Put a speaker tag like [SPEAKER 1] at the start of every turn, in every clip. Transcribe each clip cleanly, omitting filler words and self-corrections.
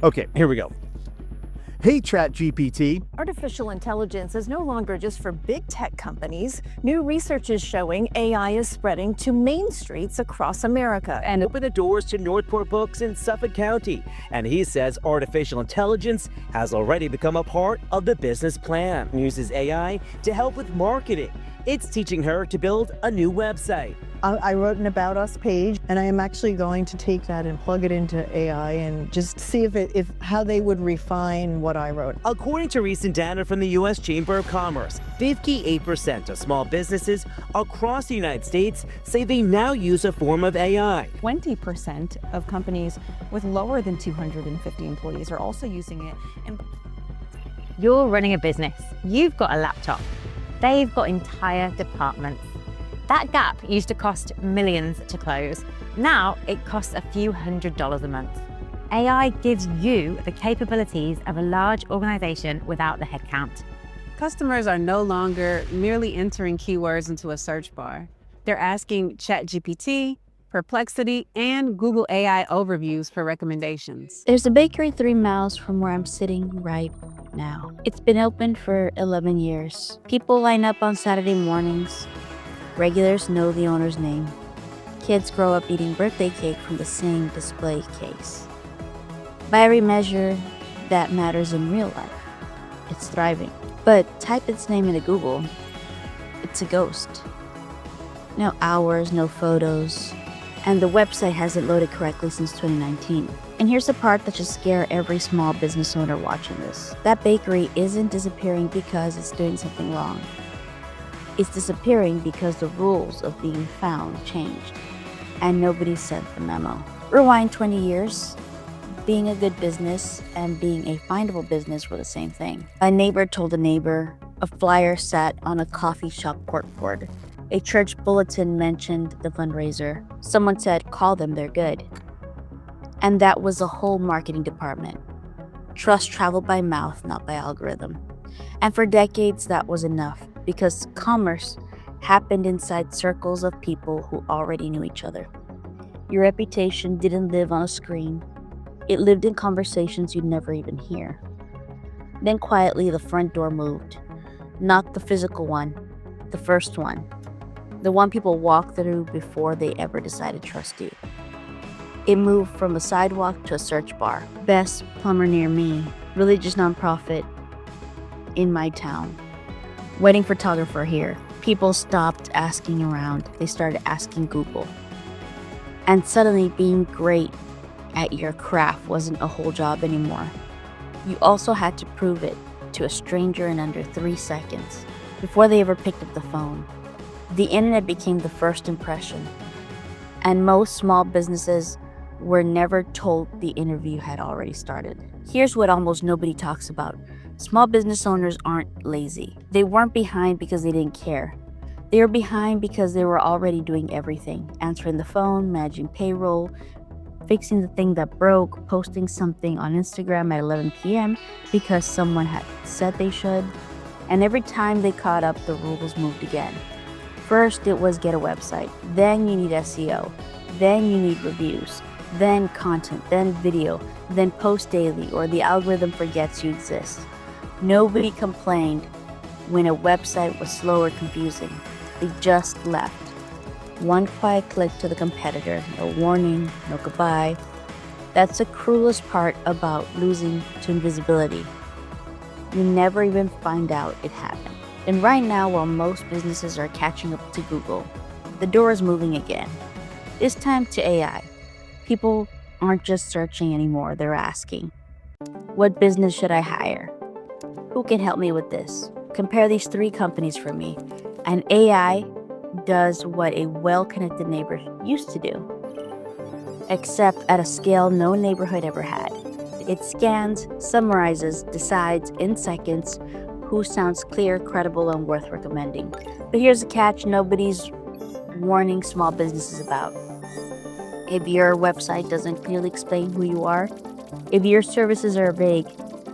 [SPEAKER 1] Okay, here we go. Hey, ChatGPT.
[SPEAKER 2] Artificial intelligence is no longer just for big tech companies. New research is showing AI is spreading to main streets across America.
[SPEAKER 3] And open the doors to Northport Books in Suffolk County. And he says artificial intelligence has already become a part of the business plan. Uses AI to help with marketing. It's teaching her to build a new website.
[SPEAKER 4] I wrote an About Us page, and I am actually going to take that and plug it into AI and just see if how they would refine what I wrote.
[SPEAKER 3] According to recent data from the U.S. Chamber of Commerce, 58% of small businesses across the United States say they now use a form of AI.
[SPEAKER 5] 20% of companies with lower than 250 employees are also using it.
[SPEAKER 6] You're running a business. You've got a laptop. They've got entire departments. That gap used to cost millions to close. Now it costs a few $100s a month. AI gives you the capabilities of a large organization without the headcount.
[SPEAKER 7] Customers are no longer merely entering keywords into a search bar. They're asking ChatGPT, Perplexity, and Google AI overviews for recommendations.
[SPEAKER 8] There's a bakery 3 miles from where I'm sitting right now. It's been open for 11 years. People line up on Saturday mornings. Regulars know the owner's name. Kids grow up eating birthday cake from the same display case. By every measure that matters in real life, it's thriving. But type its name into Google, it's a ghost. No hours, no photos, and the website hasn't loaded correctly since 2019. And here's the part that should scare every small business owner watching this. That bakery isn't disappearing because it's doing something wrong. It's disappearing because the rules of being found changed, and nobody sent the memo. Rewind 20 years, being a good business and being a findable business were the same thing. A neighbor told a neighbor, a flyer sat on a coffee shop corkboard. A church bulletin mentioned the fundraiser. Someone said, call them, they're good. And that was a whole marketing department. Trust traveled by mouth, not by algorithm. And for decades, that was enough, because commerce happened inside circles of people who already knew each other. Your reputation didn't live on a screen. It lived in conversations you'd never even hear. Then quietly, the front door moved. Not the physical one, the first one. The one people walked through before they ever decided to trust you. It moved from a sidewalk to a search bar. Best plumber near me, religious nonprofit in my town. Wedding photographer here. People stopped asking around. They started asking Google. And suddenly being great at your craft wasn't a whole job anymore. You also had to prove it to a stranger in under 3 seconds before they ever picked up the phone. The internet became the first impression. And most small businesses were never told the interview had already started. Here's what almost nobody talks about. Small business owners aren't lazy. They weren't behind because they didn't care. They were behind because they were already doing everything. Answering the phone, managing payroll, fixing the thing that broke, posting something on Instagram at 11 p.m. because someone had said they should. And every time they caught up, the rules moved again. First, it was get a website. Then you need SEO. Then you need reviews. Then content. Then video. Then post daily, or the algorithm forgets you exist. Nobody complained when a website was slow or confusing. They just left. One quiet click to the competitor. No warning, no goodbye. That's the cruelest part about losing to invisibility. You never even find out it happened. And right now, while most businesses are catching up to Google, the door is moving again. This time to AI. People aren't just searching anymore, they're asking, what business should I hire? Who can help me with this? Compare these 3 companies for me. And AI does what a well-connected neighbor used to do, except at a scale no neighborhood ever had. It scans, summarizes, decides in seconds who sounds clear, credible, and worth recommending. But here's the catch nobody's warning small businesses about. If your website doesn't clearly explain who you are, if your services are vague,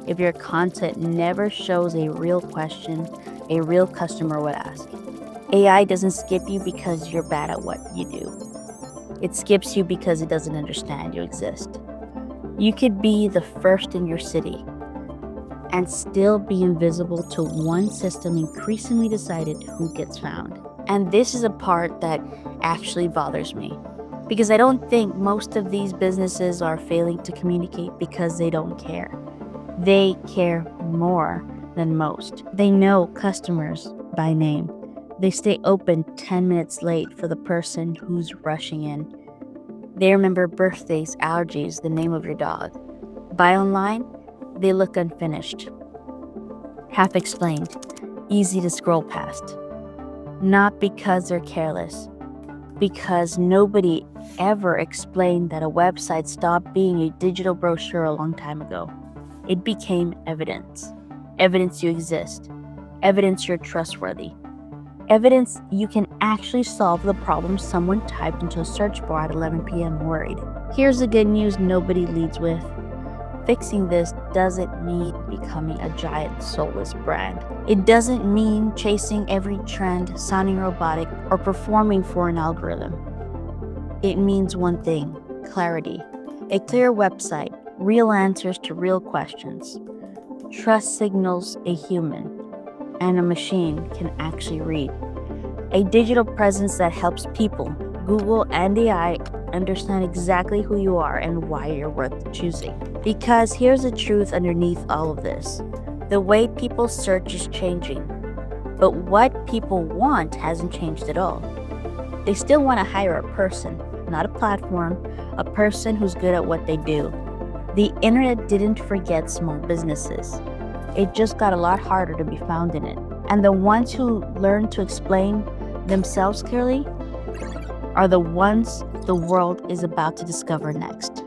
[SPEAKER 8] if your content never shows a real question a real customer would ask. AI doesn't skip you because you're bad at what you do. It skips you because it doesn't understand you exist. You could be the first in your city and still be invisible till one system increasingly decided who gets found. And this is a part that actually bothers me, because I don't think most of these businesses are failing to communicate because they don't care. They care more than most. They know customers by name. They stay open 10 minutes late for the person who's rushing in. They remember birthdays, allergies, the name of your dog. Buy online, they look unfinished, half explained, easy to scroll past. Not because they're careless, because nobody ever explained that a website stopped being a digital brochure a long time ago. It became evidence. Evidence you exist. Evidence you're trustworthy. Evidence you can actually solve the problem someone typed into a search bar at 11 p.m. worried. Here's the good news nobody leads with. Fixing this doesn't mean becoming a giant soulless brand. It doesn't mean chasing every trend, sounding robotic, or performing for an algorithm. It means one thing: clarity. A clear website, real answers to real questions. Trust signals a human and a machine can actually read. A digital presence that helps people, Google and AI, understand exactly who you are and why you're worth choosing. Because here's the truth underneath all of this. The way people search is changing, but what people want hasn't changed at all. They still want to hire a person, not a platform, a person who's good at what they do. The internet didn't forget small businesses. It just got a lot harder to be found in it. And the ones who learn to explain themselves clearly are the ones the world is about to discover next.